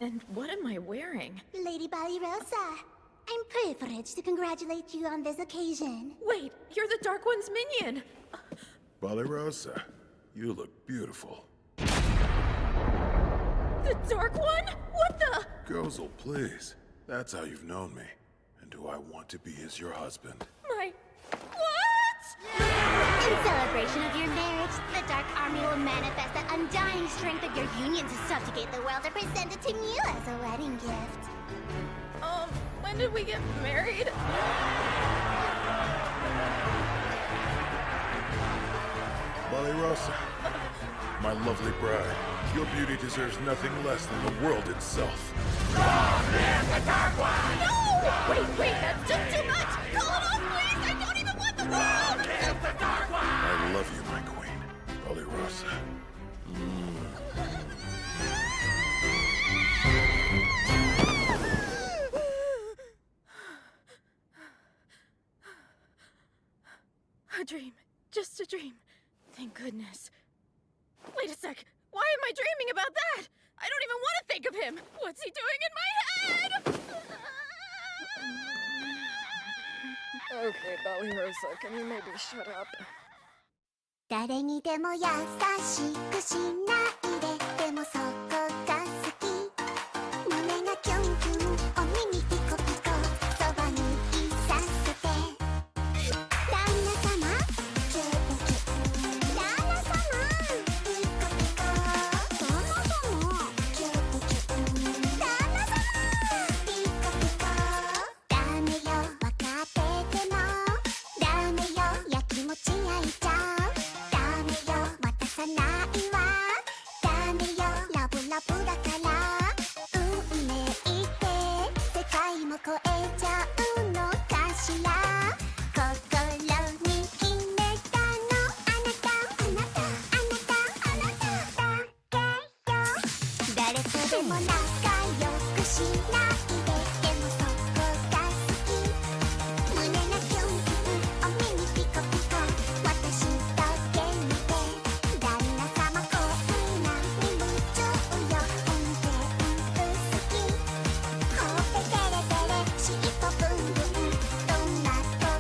And what am I wearing? Lady Ballyrosa, I'm privileged to congratulate you on this occasion. Wait, you're the Dark One's minion! Ballyrosa, you look beautiful. The Dark One? What the? Gozel, please. That's how you've known me. And do I want to be as your husband? My... What? In celebration of your marriage, the Dark Army will manifest the undying strength of your union to subjugate the world and present it to you as a wedding gift. When did we get married? Ballyrosa, my lovely bride, your beauty deserves nothing less than the world itself. No! Wait, that's just too much! Call it off, please! I don't even want the world! I love you, my queen, Ballyrosa. A dream. Just a dream. Thank goodness. Wait a sec. Why am I dreaming about that? I don't even want to think of him. What's he doing in my head? Okay, Ballyrosa, can you maybe shut up? 誰にでも優しくしないででもそこが好き胸がキュンキュンお耳ピコピコそばにいさせて旦那様キュンキュン旦那様ピコピコ旦那様キュンキュン旦那様ピコピコダメよ分かっててもダメよやきもち焼いちゃう渡さないわダメよラブラブだから運命って世界も超えちゃうのかしら心に決めたのあなたあなたあなたあなただけよ誰とでも仲良くしないででもそこが好き胸がキュンキュンお耳ピコピコ私だけ見て旦那様こんなに夢中よ運転好きほっぺてれてれ尻尾ブンブンどんな時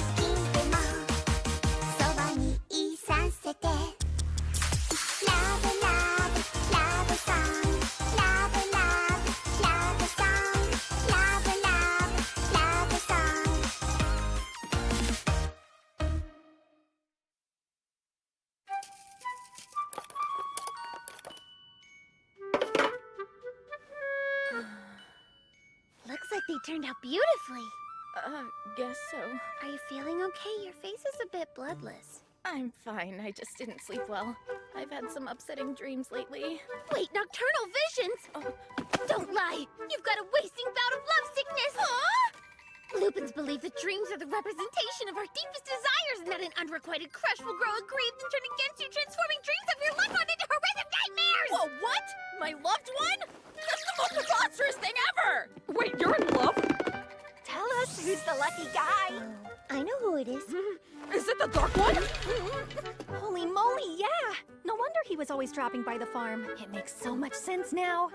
でもそばにいさせてラブラブラブソンラブラブラブソンラブラブラブソン Looks like they turned out beautifully. Guess so. Are you feeling okay? Your face is a bit bloodless. I'm fine. I just didn't sleep well. I've had some upsetting dreams lately. Wait, nocturnal visions? Don't lie! You've got a wasting bout of love sickness! Huh? Lupins believe that dreams are the representation of our deepest desires and that an unrequited crush will grow aggrieved and turn against you, transforming dreams of your loved one into horrific nightmares! Whoa, what? My loved one? That's the most preposterous thing ever! Wait, you're in love? Tell us who's the lucky guy. I know who it is. Is it the Dark One? Holy moly, yeah! No wonder he was always dropping by the farm. It makes so much sense now.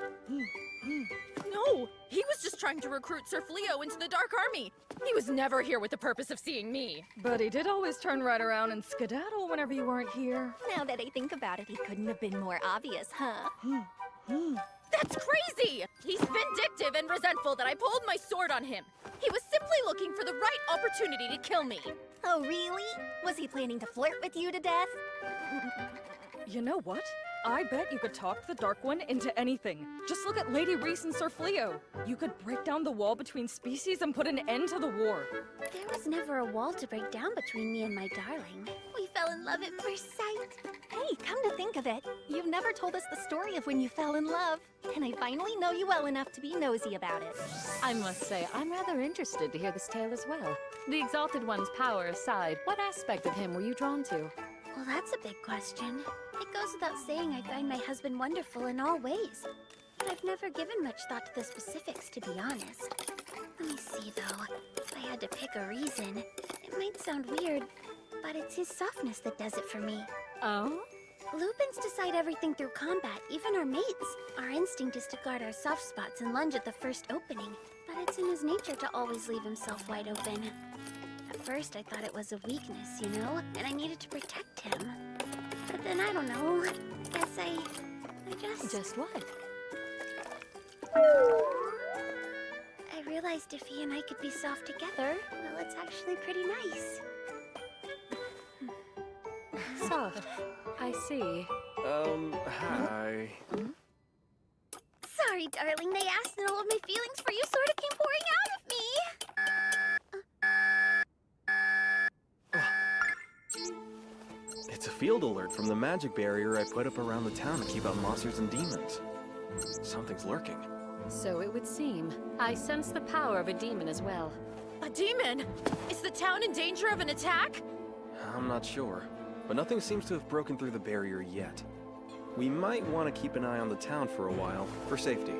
No, he was just trying to recruit Sir Fleo into the Dark Army. He was never here with the purpose of seeing me. But he did always turn right around and skedaddle whenever you weren't here. Now that I think about it, he couldn't have been more obvious, huh? That's crazy! He's vindictive and resentful that I pulled my sword on him. He was simply looking for the right opportunity to kill me. Oh, really? Was he planning to flirt with you to death? You know what? I bet you could talk the Dark One into anything. Just look at Lady Reese and Sir Fleo. You could break down the wall between species and put an end to the war. There was never a wall to break down between me and my darling. We fell in love at first sight. Hey, come to think of it, you've never told us the story of when you fell in love. And I finally know you well enough to be nosy about it. I must say, I'm rather interested to hear this tale as well. The Exalted One's power aside, what aspect of him were you drawn to? Well, that's a big question. It goes without saying I find my husband wonderful in all ways. But I've never given much thought to the specifics, to be honest. Let me see, though. If I had to pick a reason, it might sound weird, but it's his softness that does it for me. Oh? Lupins decide everything through combat, even our mates. Our instinct is to guard our soft spots and lunge at the first opening. But it's in his nature to always leave himself wide open. At first, I thought it was a weakness, you know? And I needed to protect him. But then, I don't know. Guess I just... Just what? I realized if he and I could be soft together, well, it's actually pretty nice. Soft. I see. Hi. Sorry, darling. They asked and all of my feelings for you sort of came pouring out of me. It's a field alert from the magic barrier I put up around the town to keep out monsters and demons. Something's lurking. So it would seem. I sense the power of a demon as well. A demon? Is the town in danger of an attack? I'm not sure, but nothing seems to have broken through the barrier yet. We might want to keep an eye on the town for a while, for safety.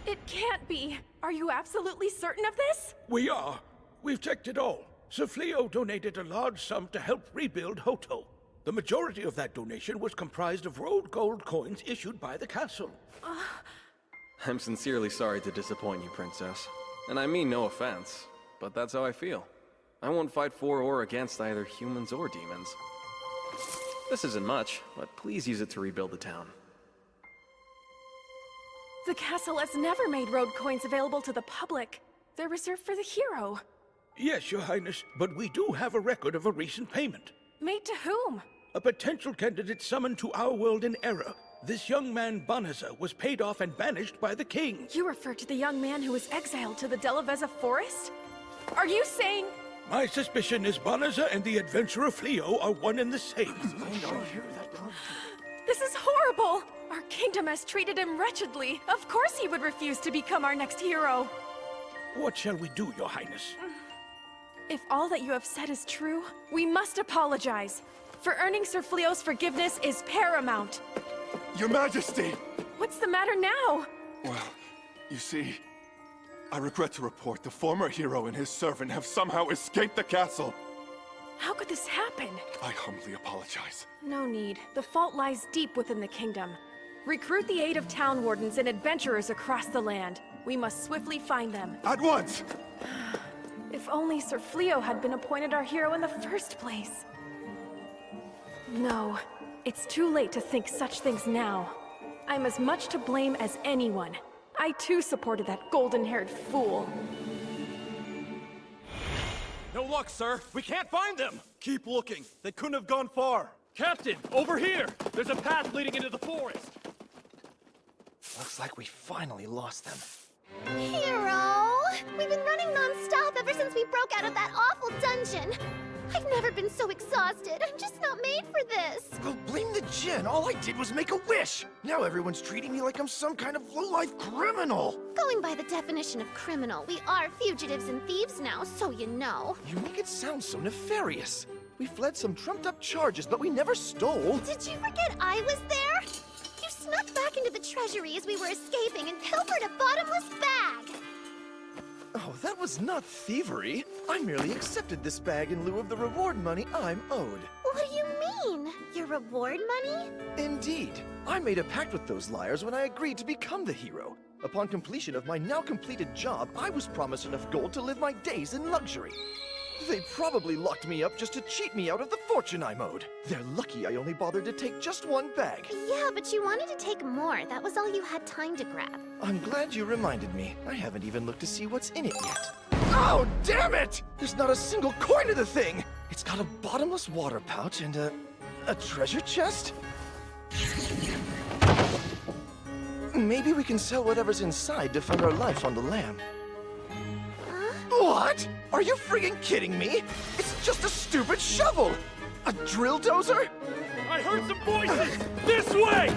It can't be. Are you absolutely certain of this? We are. We've checked it all. Sir Fleo donated a large sum to help rebuild Hoto. The majority of that donation was comprised of rolled gold coins issued by the castle. I'm sincerely sorry to disappoint you, Princess. And I mean no offense, but that's how I feel. I won't fight for or against either humans or demons. This isn't much, but please use it to rebuild the town. The castle has never made road coins available to the public. They're reserved for the hero. Yes, Your Highness, but we do have a record of a recent payment. Made to whom? A potential candidate summoned to our world in error. This young man, Banaza, was paid off and banished by the king. You refer to the young man who was exiled to the Delavezza forest? Are you saying... My suspicion is Banaza and the adventurer Fleo are one and the same. This is horrible! Our kingdom has treated him wretchedly. Of course he would refuse to become our next hero. What shall we do, Your Highness? If all that you have said is true, we must apologize. For earning Sir Fleo's forgiveness is paramount. Your Majesty! What's the matter now? Well, you see, I regret to report the former hero and his servant have somehow escaped the castle. How could this happen? I humbly apologize. No need. The fault lies deep within the kingdom. Recruit the aid of town wardens and adventurers across the land. We must swiftly find them. At once! If only Sir Fleo had been appointed our hero in the first place. No, it's too late to think such things now. I'm as much to blame as anyone. I too supported that golden-haired fool. No luck, sir. We can't find them. Keep looking. They couldn't have gone far. Captain, over here. There's a path leading into the forest. Looks like we finally lost them. Hero! We've been running non-stop ever since we broke out of that awful dungeon. I've never been so exhausted. I'm just not made for this. Well, blame the djinn. All I did was make a wish. Now everyone's treating me like I'm some kind of low-life criminal. Going by the definition of criminal, we are fugitives and thieves now, so you know. You make it sound so nefarious. We fled some trumped-up charges, but we never stole. Did you forget I was there? You snuck back into the treasury as we were escaping and pilfered a bottomless bag. Oh, that was not thievery. I merely accepted this bag in lieu of the reward money I'm owed. What do you mean? Your reward money? Indeed. I made a pact with those liars when I agreed to become the hero. Upon completion of my now completed job, I was promised enough gold to live my days in luxury. They probably locked me up just to cheat me out of the fortune I'm owed. They're lucky I only bothered to take just one bag. Yeah, but you wanted to take more. That was all you had time to grab. I'm glad you reminded me. I haven't even looked to see what's in it yet. Oh, damn it! There's not a single coin in the thing! It's got a bottomless water pouch and a treasure chest? Maybe we can sell whatever's inside to fund our life on the lam. What? Are you friggin' kidding me? It's just a stupid shovel! A drill dozer? I heard some voices! This way!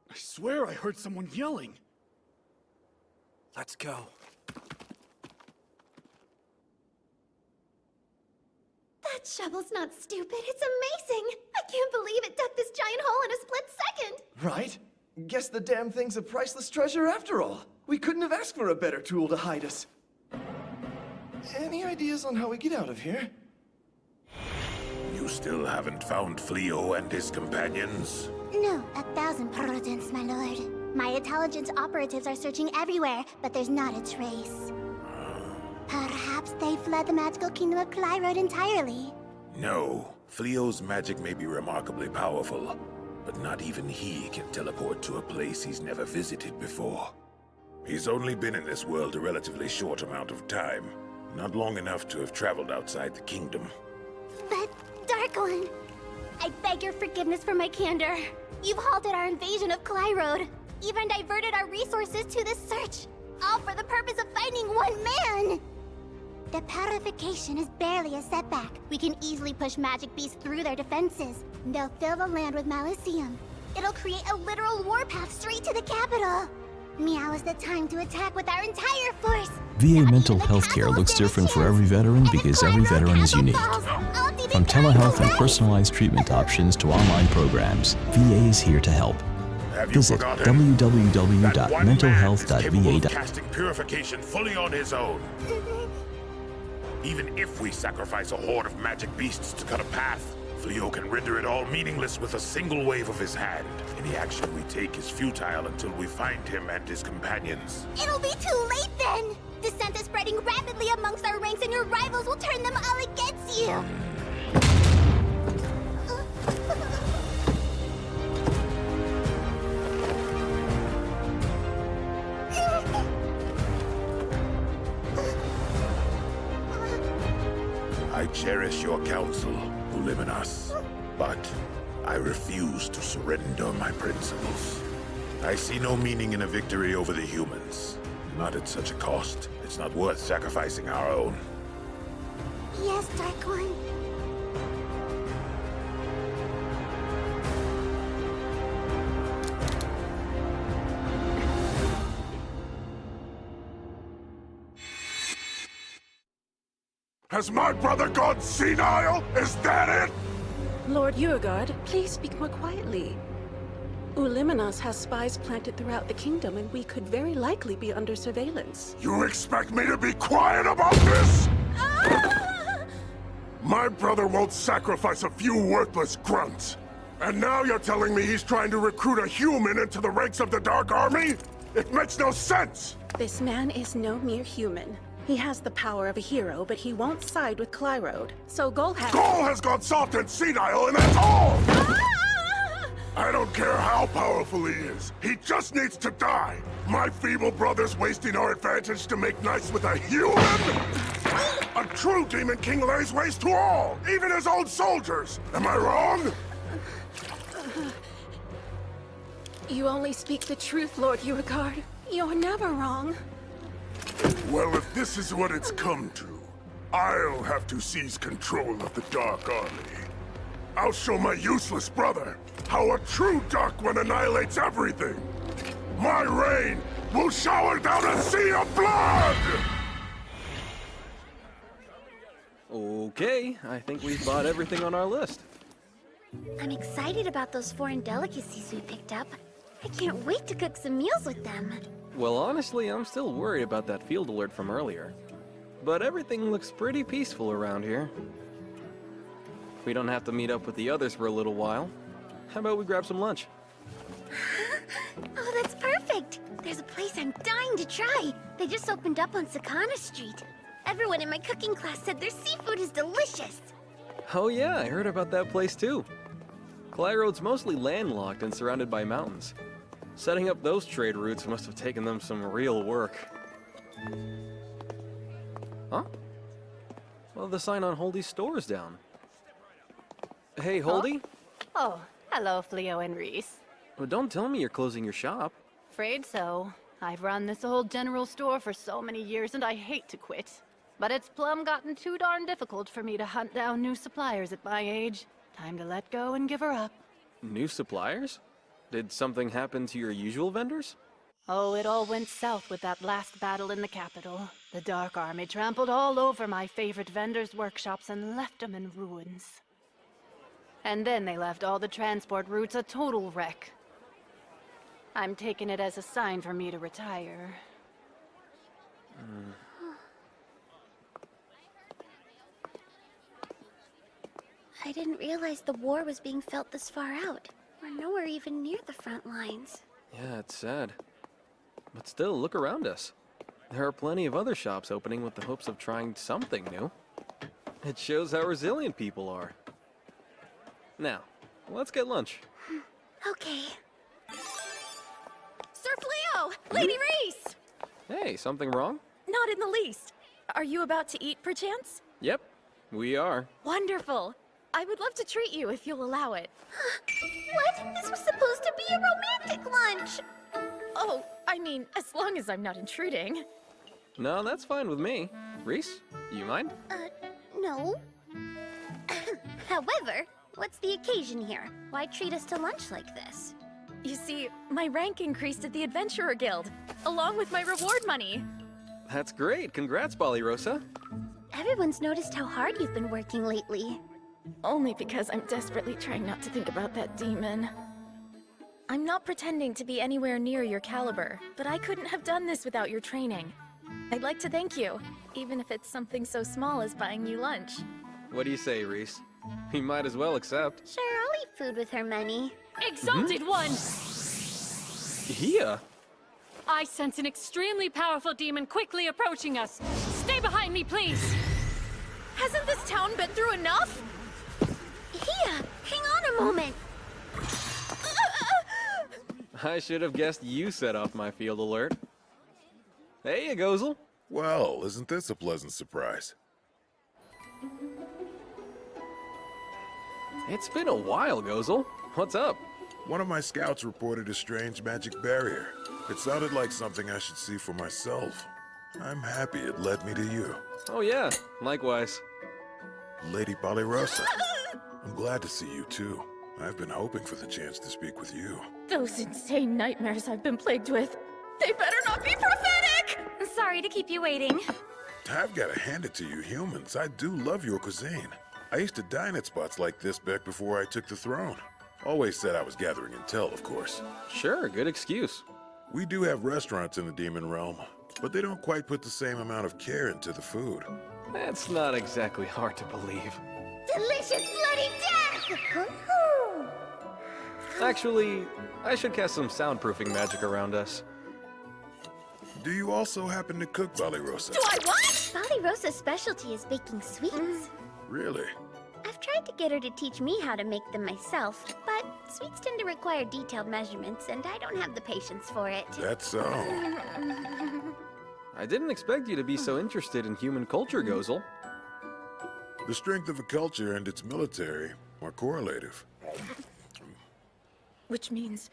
I swear I heard someone yelling. Let's go. That shovel's not stupid. It's amazing. I can't believe it dug this giant hole in a split second. Right? Guess the damn thing's a priceless treasure after all. We couldn't have asked for a better tool to hide us. Any ideas on how we get out of here? You still haven't found Fleo and his companions? No, 1,000 prudence, my lord. My intelligence operatives are searching everywhere, but there's not a trace. Perhaps they fled the magical kingdom of Clyrode entirely. No. Fleo's magic may be remarkably powerful, but not even he can teleport to a place he's never visited before. He's only been in this world a relatively short amount of time, not long enough to have traveled outside the kingdom. But, Dark One, I beg your forgiveness for my candor. You've halted our invasion of Clyrode, even diverted our resources to this search, all for the purpose of finding one man! The purification is barely a setback. We can easily push magic beasts through their defenses. They'll fill the land with Malicium. It'll create a literal warpath straight to the capital. Now is the time to attack with our entire force. VA mental health care looks different for every veteran because every veteran is unique. From telehealth and personalized treatment options to online programs, VA is here to help. Visit www.mentalhealth.va. Casting purification fully on his own. Even if we sacrifice a horde of magic beasts to cut a path, Fleo can render it all meaningless with a single wave of his hand. Any action we take is futile until we find him and his companions. It'll be too late then! Dissent is spreading rapidly amongst our ranks and your rivals will turn them all against you! I cherish your counsel, Uliminas, but I refuse to surrender my principles. I see no meaning in a victory over the humans. Not at such a cost. It's not worth sacrificing our own. Yes, Dark One. Has my brother gone senile? Is that it? Lord Urgard, please speak more quietly. Uliminas has spies planted throughout the kingdom, and we could very likely be under surveillance. You expect me to be quiet about this? My brother won't sacrifice a few worthless grunts. And now you're telling me he's trying to recruit a human into the ranks of the Dark Army? It makes no sense! This man is no mere human. He has the power of a hero, but he won't side with Clyrode. So Gol has gone soft and senile, and that's all! I don't care how powerful he is. He just needs to die. My feeble brother's wasting our advantage to make nice with a human? A true Demon King lays waste to all, even his own soldiers. Am I wrong? You only speak the truth, Lord Urgard. You're never wrong. Well, if this is what it's come to, I'll have to seize control of the Dark Army. I'll show my useless brother how a true Dark One annihilates everything. My reign will shower down a sea of blood! Okay, I think we've bought everything on our list. I'm excited about those foreign delicacies we picked up. I can't wait to cook some meals with them. Well, honestly, I'm still worried about that field alert from earlier. But everything looks pretty peaceful around here. We don't have to meet up with the others for a little while. How about we grab some lunch? Oh, that's perfect! There's a place I'm dying to try. They just opened up on Sakana Street. Everyone in my cooking class said their seafood is delicious. Oh yeah, I heard about that place too. Clyrode's mostly landlocked and surrounded by mountains. Setting up those trade routes must have taken them some real work. Huh? Well, the sign on Holdy's store is down. Hey, Holdy? Oh, hello, Fleo and Reese. Well, don't tell me you're closing your shop. Afraid so. I've run this old general store for so many years, and I hate to quit. But it's plumb gotten too darn difficult for me to hunt down new suppliers at my age. Time to let go and give her up. New suppliers? Did something happen to your usual vendors? Oh, it all went south with that last battle in the capital. The Dark Army trampled all over my favorite vendors' workshops and left them in ruins. And then they left all the transport routes a total wreck. I'm taking it as a sign for me to retire. I didn't realize the war was being felt this far out. We're nowhere even near the front lines. Yeah, it's sad. But still, look around us. There are plenty of other shops opening with the hopes of trying something new. It shows how resilient people are. Now, let's get lunch. Okay. Sir Fleo! Lady Reese! Hey, something wrong? Not in the least. Are you about to eat, perchance? Yep, we are. Wonderful. I would love to treat you if you'll allow it. What? This was supposed to be a romantic lunch! Oh, I mean, as long as I'm not intruding. No, that's fine with me. Reese, you mind? No. However, what's the occasion here? Why treat us to lunch like this? You see, my rank increased at the Adventurer Guild, along with my reward money. That's great. Congrats, Ballyrosa. Everyone's noticed how hard you've been working lately. Only because I'm desperately trying not to think about that demon. I'm not pretending to be anywhere near your caliber, but I couldn't have done this without your training. I'd like to thank you, even if it's something so small as buying you lunch. What do you say, Reese? We might as well accept. Sure, I'll eat food with her money. Exalted One! Here? I sense an extremely powerful demon quickly approaching us. Stay behind me, please! Hasn't this town been through enough? Here, hang on a moment. I should have guessed you set off my field alert. Hey, Gozel. Well, isn't this a pleasant surprise? It's been a while, Gozel. What's up? One of my scouts reported a strange magic barrier. It sounded like something I should see for myself. I'm happy it led me to you. Oh yeah, likewise. Lady Ballyrosa, I'm glad to see you too. I've been hoping for the chance to speak with you. Those insane nightmares I've been plagued with. They better not be prophetic! Sorry to keep you waiting. I've got to hand it to you humans. I do love your cuisine. I used to dine at spots like this back before I took the throne. Always said I was gathering intel, of course. Sure, good excuse. We do have restaurants in the Demon Realm, but they don't quite put the same amount of care into the food. That's not exactly hard to believe. Delicious bloody death! Actually, I should cast some soundproofing magic around us. Do you also happen to cook, Ballyrosa? Do I what? Ballyrosa's specialty is baking sweets. Really? I've tried to get her to teach me how to make them myself, but sweets tend to require detailed measurements, and I don't have the patience for it. That's so. I didn't expect you to be so interested in human culture, Gozel. The strength of a culture and its military are correlative. Which means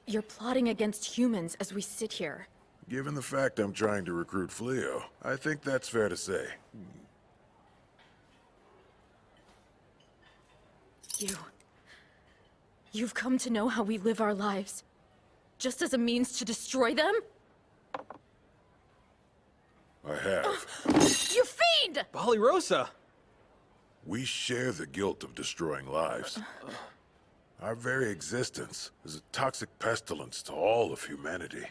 you're plotting against humans as we sit here. Given the fact I'm trying to recruit Fleo, I think that's fair to say. You've come to know how we live our lives, just as a means to destroy them? I have. You fiend! Ballyrosa! We share the guilt of destroying lives. Our very existence is a toxic pestilence to all of humanity.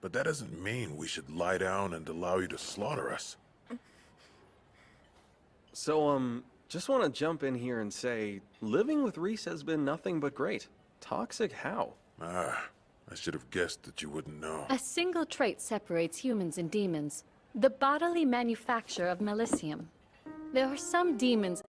But that doesn't mean we should lie down and allow you to slaughter us. So, just want to jump in here and say, living with Reese has been nothing but great. Toxic how? I should have guessed that you wouldn't know. A single trait separates humans and demons. The bodily manufacture of Melicium. There are some demons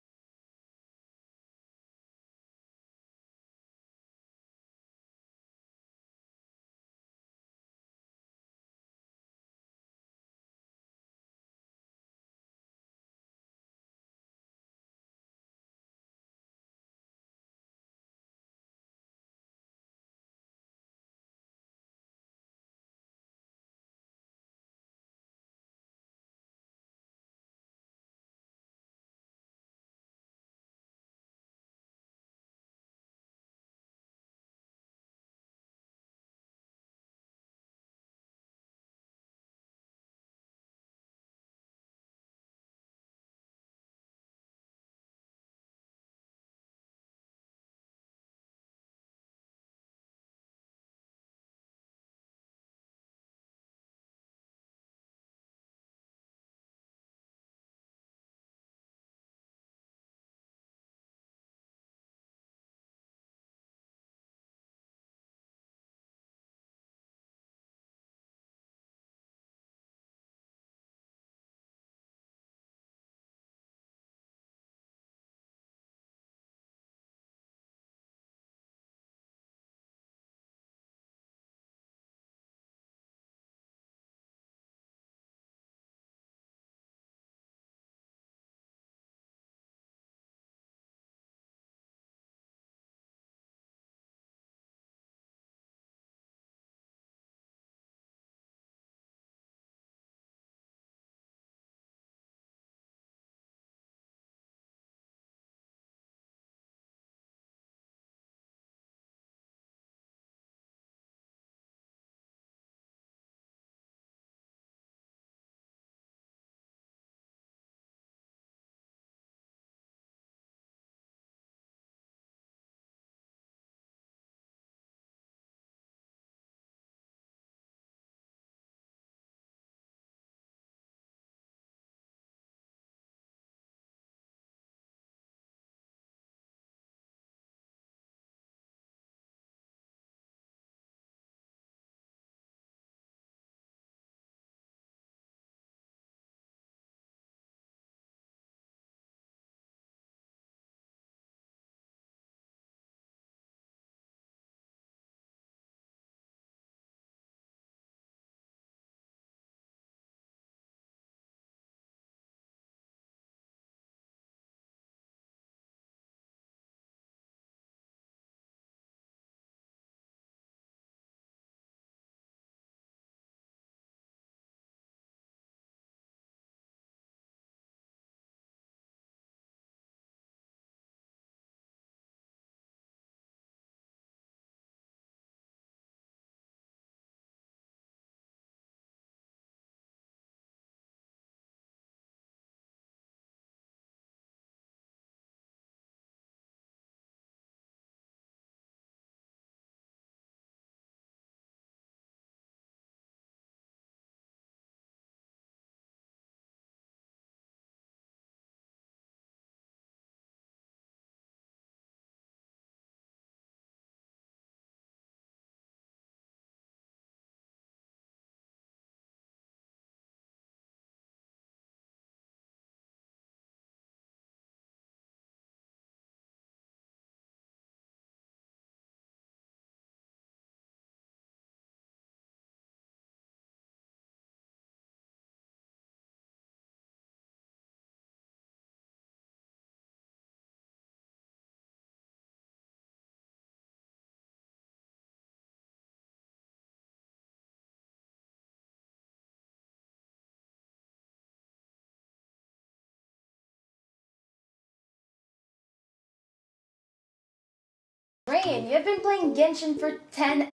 Rain, you've been playing Genshin for 10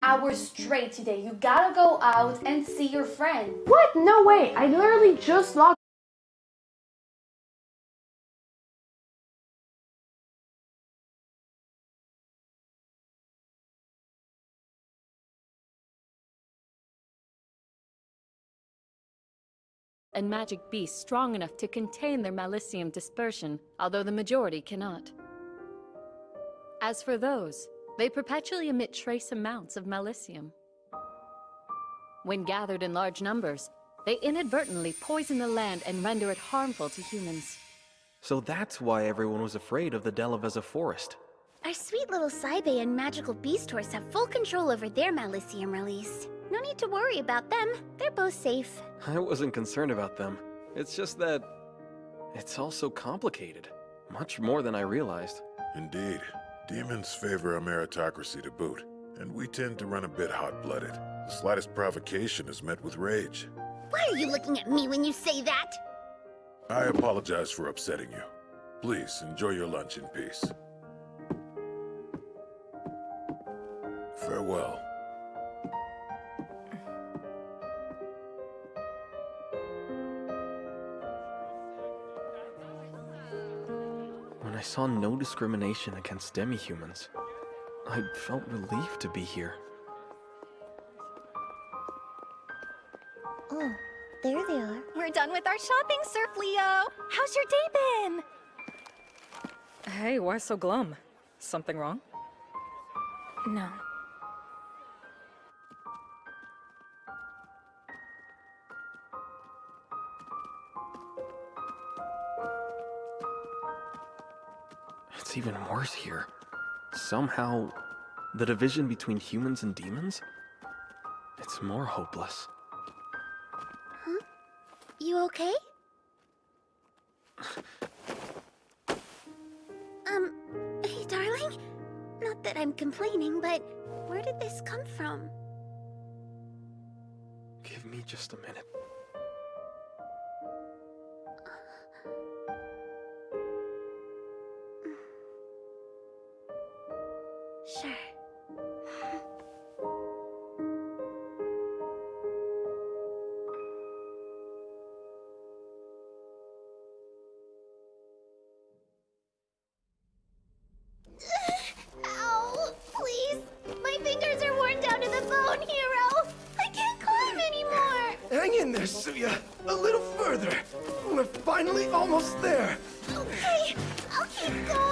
hours straight today. You gotta go out and see your friend. What? No way. I literally just logged. And magic beasts strong enough to contain their Malicium dispersion, although the majority cannot. As for those, they perpetually emit trace amounts of Malicium. When gathered in large numbers, they inadvertently poison the land and render it harmful to humans. So that's why everyone was afraid of the Delaveza forest. Our sweet little Saibe and magical beast horse have full control over their Malicium release. No need to worry about them. They're both safe. I wasn't concerned about them. It's just that it's all so complicated. Much more than I realized. Indeed. Demons favor a meritocracy to boot, and we tend to run a bit hot-blooded. The slightest provocation is met with rage. Why are you looking at me when you say that? I apologize for upsetting you. Please, enjoy your lunch in peace. Farewell. When I saw no discrimination against demi-humans, I felt relieved to be here. Oh, there they are. We're done with our shopping, Sir Fleo. How's your day been? Hey, why so glum? Something wrong? No. It's even worse here. Somehow, the division between humans and demons? It's more hopeless. Huh? You okay? Hey, darling? Not that I'm complaining, but where did this come from? Give me just a minute. Sure. Ow! Please! My fingers are worn down to the bone, Hero! I can't climb anymore! Hang in there, Suya. A little further. We're finally almost there. Okay, I'll keep going.